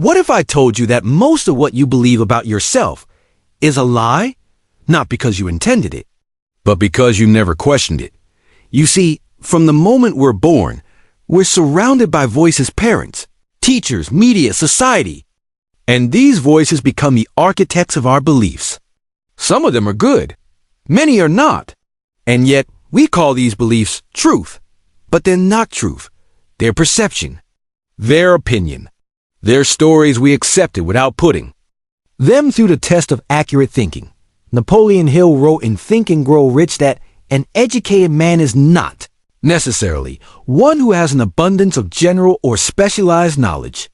What if I told you that most of what you believe about yourself is a lie? Not because you intended it, but because you never questioned it. You see, from the moment we're born, we're surrounded by voices: parents, teachers, media, society. And these voices become the architects of our beliefs. Some of them are good, many are not. And yet, we call these beliefs truth. But they're not truth. They're perception. Their opinion. They're stories we accepted without putting them through the test of accurate thinking. Napoleon Hill wrote in Think and Grow Rich that an educated man is not necessarily one who has an abundance of general or specialized knowledge.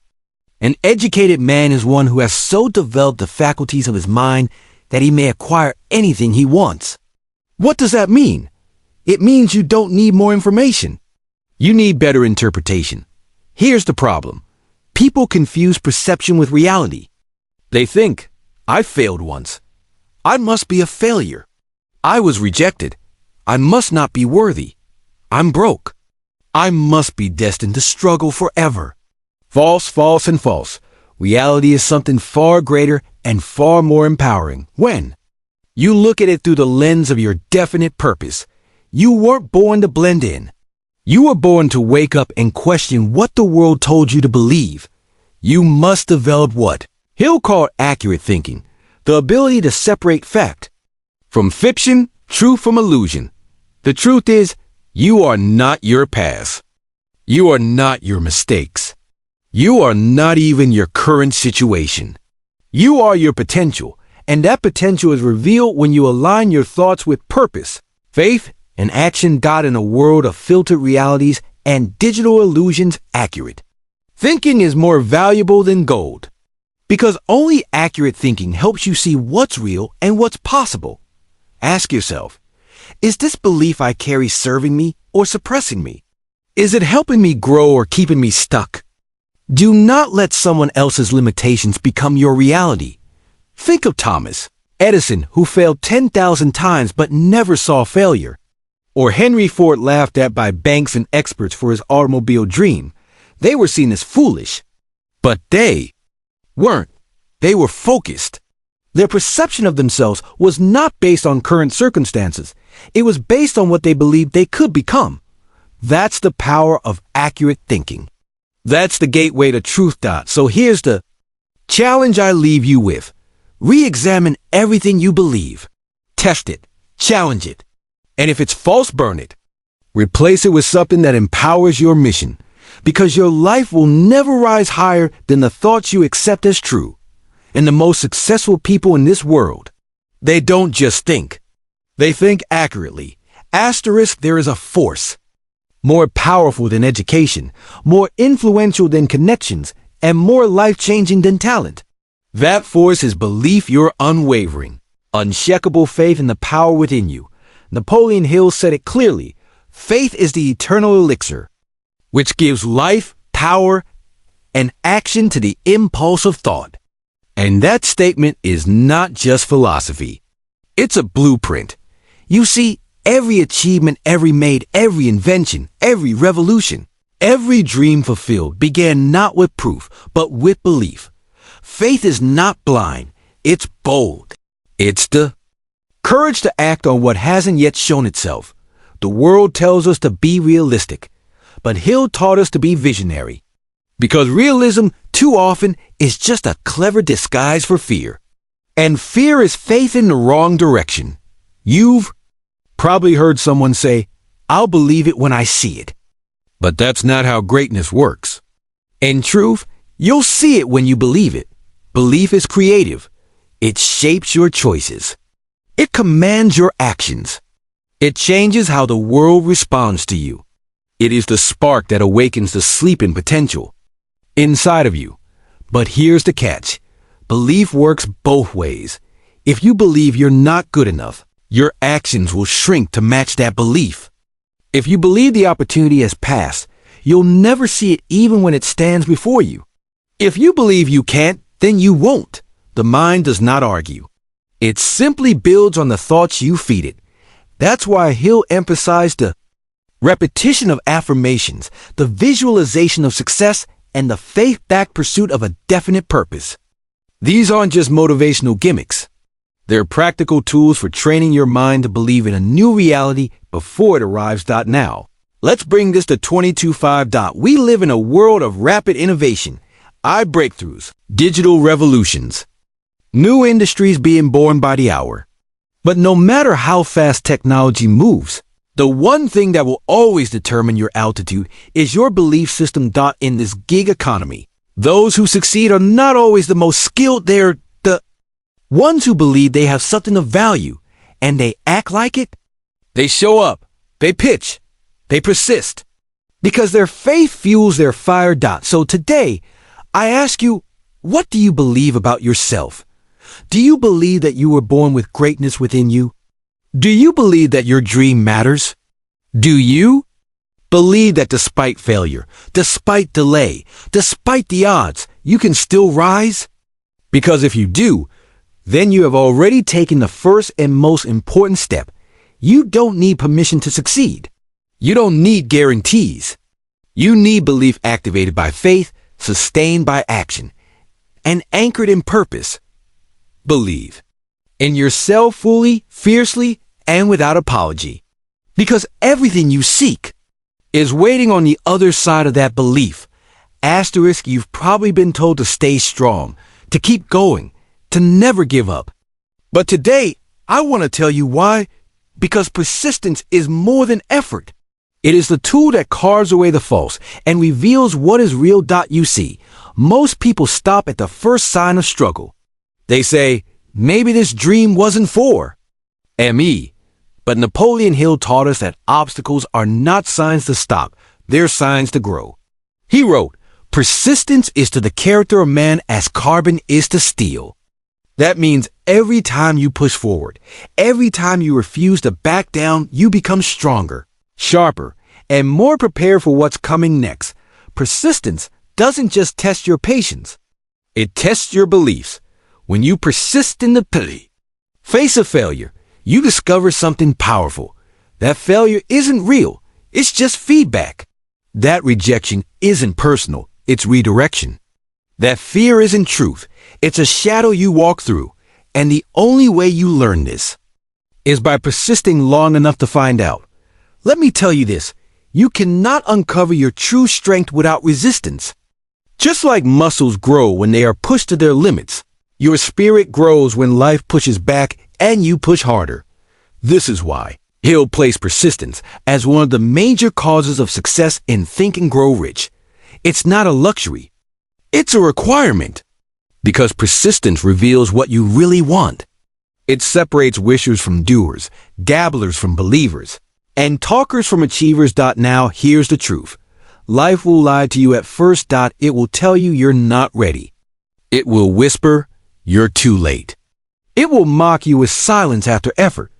An educated man is one who has so developed the faculties of his mind that he may acquire anything he wants. What does that mean? It means you don't need more information. You need better interpretation. Here's the problem. People confuse perception with reality. They think, I failed once. I must be a failure. I was rejected. I must not be worthy. I'm broke. I must be destined to struggle forever. False, false, and false. Reality is something far greater and far more empowering when you look at it through the lens of your definite purpose. You weren't born to blend in. You were born to wake up and question what the world told you to believe. You must develop what Hill called accurate thinking, the ability to separate fact from fiction, truth from illusion. The truth is, you are not your past. You are not your mistakes. You are not even your current situation. You are your potential, and that potential is revealed when you align your thoughts with purpose, faith, and action got in a world of filtered realities and digital illusions accurate. Thinking is more valuable than gold, because only accurate thinking helps you see what's real and what's possible. Ask yourself, is this belief I carry serving me or suppressing me? Is it helping me grow or keeping me stuck? Do not let someone else's limitations become your reality. Think of Thomas Edison, who failed 10,000 times but never saw failure. Or Henry Ford, laughed at by banks and experts for his automobile dream. They were seen as foolish. But they weren't. They were focused. Their perception of themselves was not based on current circumstances. It was based on what they believed they could become. That's the power of accurate thinking. That's the gateway to truth. So here's the challenge I leave you with. Re-examine everything you believe. Test it. Challenge it. And if it's false, burn it. Replace it with something that empowers your mission, because your life will never rise higher than the thoughts you accept as true. And the most successful people in this world, they don't just think. They think accurately. Asterisk, there is a force more powerful than education, more influential than connections, and more life-changing than talent. That force is belief, your unwavering, unshakable faith in the power within you. Napoleon Hill said it clearly. Faith is the eternal elixir, which gives life, power, and action to the impulse of thought. And that statement is not just philosophy. It's a blueprint. You see, every achievement ever made, every invention, every revolution, every dream fulfilled began not with proof, but with belief. Faith is not blind. It's bold. It's the courage to act on what hasn't yet shown itself. The world tells us to be realistic, but Hill taught us to be visionary. Because realism, too often, is just a clever disguise for fear. And fear is faith in the wrong direction. You've probably heard someone say, I'll believe it when I see it. But that's not how greatness works. In truth, you'll see it when you believe it. Belief is creative. It shapes your choices. It commands your actions. It changes how the world responds to you. It is the spark that awakens the sleeping potential inside of you. But here's the catch. Belief works both ways. If you believe you're not good enough, your actions will shrink to match that belief. If you believe the opportunity has passed, you'll never see it even when it stands before you. If you believe you can't, then you won't. The mind does not argue. It simply builds on the thoughts you feed it. That's why Hill emphasized the repetition of affirmations, the visualization of success, and the faith-backed pursuit of a definite purpose. These aren't just motivational gimmicks. They're practical tools for training your mind to believe in a new reality before it arrives. Now, let's bring this to 22.5. We live in a world of rapid innovation, breakthroughs, digital revolutions, new industries being born by the hour. But no matter how fast technology moves, the one thing that will always determine your altitude is your belief system. In this gig economy, those who succeed are not always the most skilled. They're the ones who believe they have something of value, and they act like it. They show up, they pitch, they persist, because their faith fuels their fire. So today, I ask you, what do you believe about yourself? Do you believe that you were born with greatness within you? Do you believe that your dream matters? Do you believe that despite failure, despite delay, despite the odds, you can still rise? Because if you do, then you have already taken the first and most important step. You don't need permission to succeed. You don't need guarantees. You need belief activated by faith, sustained by action, and anchored in purpose. Believe in yourself fully, fiercely, and without apology. Because everything you seek is waiting on the other side of that belief. Asterisk, you've probably been told to stay strong, to keep going, to never give up. But today, I want to tell you why. Because persistence is more than effort. It is the tool that carves away the false and reveals what is real. You see, most people stop at the first sign of struggle. They say, maybe this dream wasn't for me. But Napoleon Hill taught us that obstacles are not signs to stop, they're signs to grow. He wrote, persistence is to the character of man as carbon is to steel. That means every time you push forward, every time you refuse to back down, you become stronger, sharper, and more prepared for what's coming next. Persistence doesn't just test your patience, it tests your beliefs. When you persist in the face of failure, you discover something powerful. That failure isn't real, it's just feedback. That rejection isn't personal, it's redirection. That fear isn't truth, it's a shadow you walk through. And the only way you learn this is by persisting long enough to find out. Let me tell you this, you cannot uncover your true strength without resistance. Just like muscles grow when they are pushed to their limits, your spirit grows when life pushes back and you push harder. This is why Hill placed persistence as one of the major causes of success in Think and Grow Rich. It's not a luxury, it's a requirement. Because persistence reveals what you really want. It separates wishers from doers, dabblers from believers, and talkers from achievers. Now, here's the truth. Life will lie to you at first. It will tell you you're not ready. It will whisper, you're too late. It will mock you with silence after effort.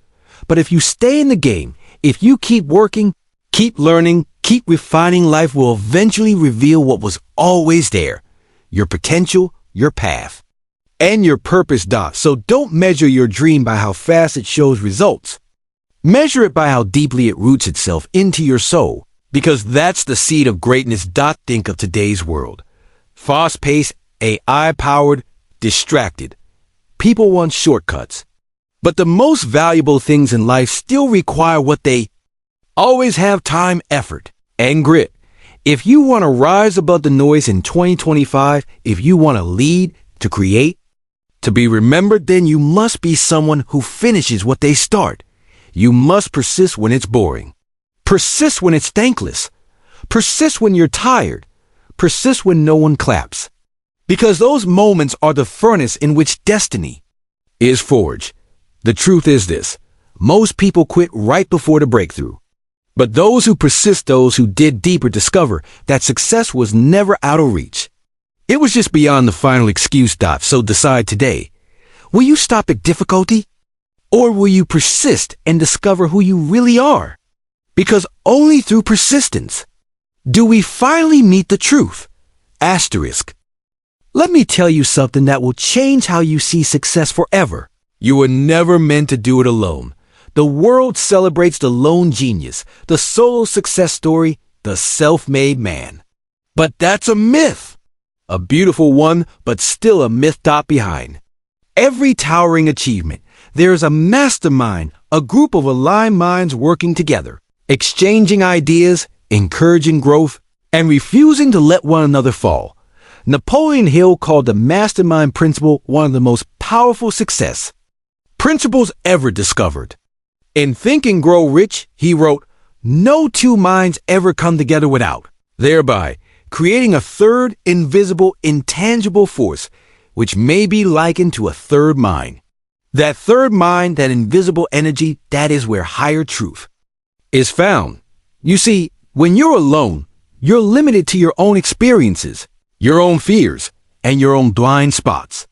But if you stay in the game, if you keep working, keep learning, keep refining, life will eventually reveal what was always there. Your potential, your path, and your purpose. So don't measure your dream by how fast it shows results. Measure it by how deeply it roots itself into your soul, because that's the seed of greatness. Think of today's world. Fast-paced, AI-powered, distracted. People want shortcuts. But the most valuable things in life still require what they always have: time, effort, and grit. If you want to rise above the noise in 2025, if you want to lead, to create, to be remembered, then you must be someone who finishes what they start. You must persist when it's boring. Persist when it's thankless. Persist when you're tired. Persist when no one claps. Because those moments are the furnace in which destiny is forged. The truth is this: most people quit right before the breakthrough. But those who persist, those who dig deeper, discover that success was never out of reach. It was just beyond the final excuse. So decide today. Will you stop at difficulty? Or will you persist and discover who you really are? Because only through persistence do we finally meet the truth. Asterisk. Let me tell you something that will change how you see success forever. You were never meant to do it alone. The world celebrates the lone genius, the solo success story, the self-made man. But that's a myth. A beautiful one, but still a myth behind. Every towering achievement, there is a mastermind, a group of aligned minds working together, exchanging ideas, encouraging growth, and refusing to let one another fall. Napoleon Hill called the mastermind principle one of the most powerful success principles ever discovered. In Think and Grow Rich, he wrote, "No two minds ever come together without," thereby creating a third, invisible, intangible force, which may be likened to a third mind. That third mind, that invisible energy, that is where higher truth is found. You see, when you're alone, you're limited to your own experiences, your own fears, and your own blind spots.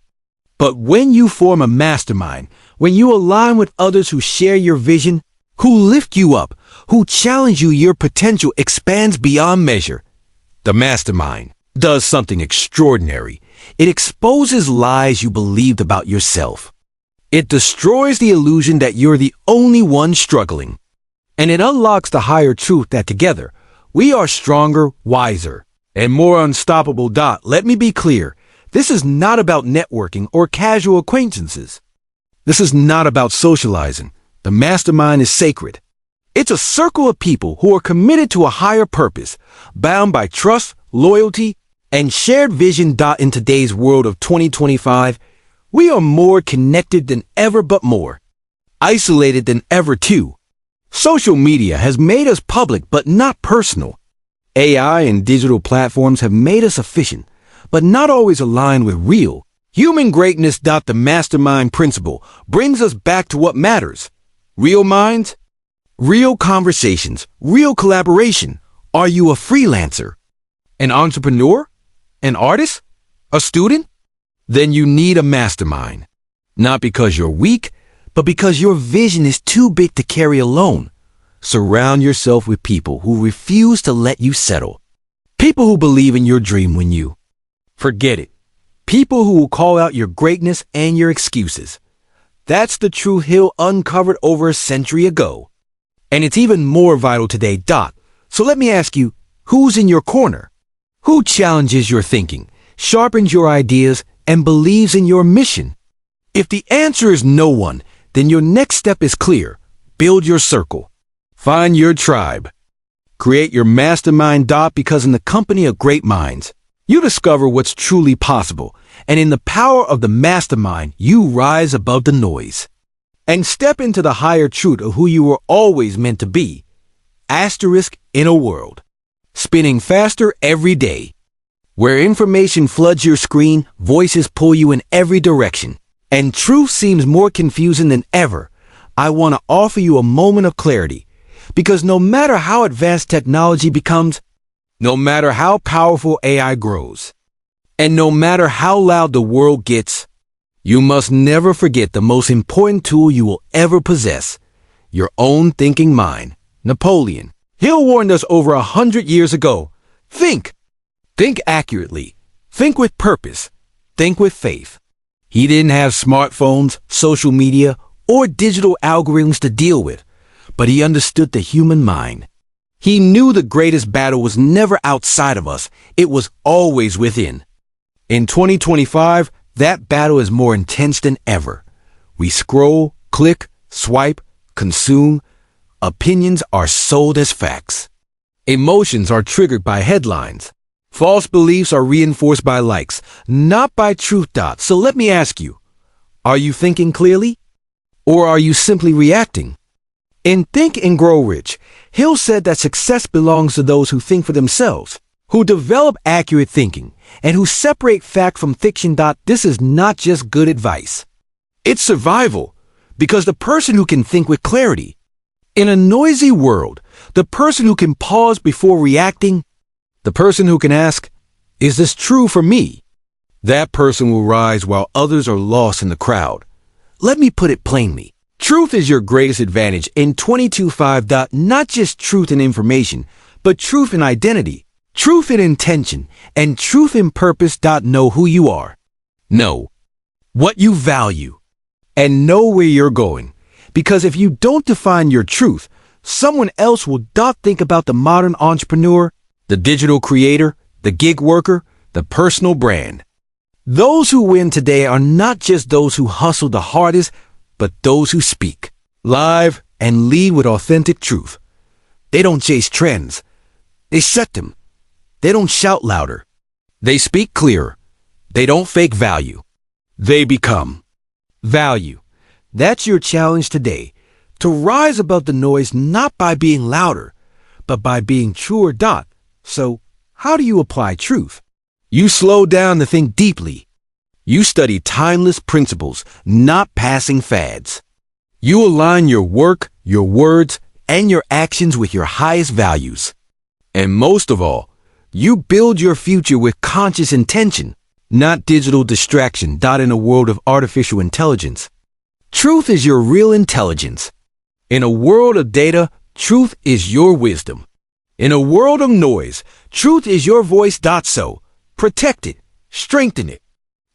But when you form a mastermind, when you align with others who share your vision, who lift you up, who challenge you, your potential expands beyond measure. The mastermind does something extraordinary. It exposes lies you believed about yourself. It destroys the illusion that you're the only one struggling. And it unlocks the higher truth that together, we are stronger, wiser, and more unstoppable. Let me be clear. This is not about networking or casual acquaintances. This is not about socializing. The mastermind is sacred. It's a circle of people who are committed to a higher purpose, bound by trust, loyalty, and shared vision. In today's world of 2025, we are more connected than ever, but more isolated than ever too. Social media has made us public but not personal. AI and digital platforms have made us efficient, but not always aligned with real human greatness. The mastermind principle brings us back to what matters. Real minds, real conversations, real collaboration. Are you a freelancer? An entrepreneur? An artist? A student? Then you need a mastermind. Not because you're weak, but because your vision is too big to carry alone. Surround yourself with people who refuse to let you settle. People who believe in your dream when you forget it. People who will call out your greatness and your excuses. That's the truth Hill uncovered over a century ago. And it's even more vital today. So let me ask you, who's in your corner? Who challenges your thinking, sharpens your ideas, and believes in your mission? If the answer is no one, then your next step is clear. Build your circle. Find your tribe. Create your mastermind. Because in the company of great minds, you discover what's truly possible. And in the power of the mastermind, you rise above the noise and step into the higher truth of who you were always meant to be. Asterisk in a world spinning faster every day, where information floods your screen, voices pull you in every direction, and truth seems more confusing than ever. I want to offer you a moment of clarity, because no matter how advanced technology becomes, no matter how powerful AI grows, and no matter how loud the world gets, you must never forget the most important tool you will ever possess, your own thinking mind. Napoleon Hill warned us over 100 years ago. Think. Think accurately. Think with purpose. Think with faith. He didn't have smartphones, social media, or digital algorithms to deal with, but he understood the human mind. He knew the greatest battle was never outside of us. It was always within. In 2025, that battle is more intense than ever. We scroll, click, swipe, consume. Opinions are sold as facts. Emotions are triggered by headlines. False beliefs are reinforced by likes, not by truth. So let me ask you, are you thinking clearly? Or are you simply reacting? In Think and Grow Rich, Hill said that success belongs to those who think for themselves, who develop accurate thinking, and who separate fact from fiction. This is not just good advice. It's survival, because the person who can think with clarity, in a noisy world, the person who can pause before reacting, the person who can ask, is this true for me? That person will rise while others are lost in the crowd. Let me put it plainly. Truth is your greatest advantage in 22.5. Not just truth in information, but truth in identity, truth in intention, and truth in purpose. Know who you are. Know what you value. And know where you're going. Because if you don't define your truth, someone else will. Think about the modern entrepreneur, the digital creator, the gig worker, the personal brand. Those who win today are not just those who hustle the hardest, but those who speak live and lead with authentic truth. They don't chase trends. They set them. They don't shout louder. They speak clearer. They don't fake value. They become value. That's your challenge today, to rise above the noise not by being louder, but by being truer. So, how do you apply truth? You slow down to think deeply. You study timeless principles, not passing fads. You align your work, your words, and your actions with your highest values. And most of all, you build your future with conscious intention, not digital distraction. In a world of artificial intelligence, truth is your real intelligence. In a world of data, truth is your wisdom. In a world of noise, truth is your voice. So, protect it, strengthen it,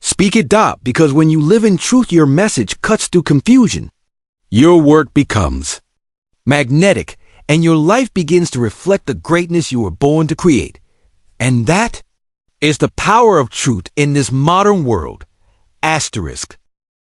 speak it. Because when you live in truth, your message cuts through confusion. Your work becomes magnetic, and your life begins to reflect the greatness you were born to create. And that is the power of truth in this modern world. Asterisk.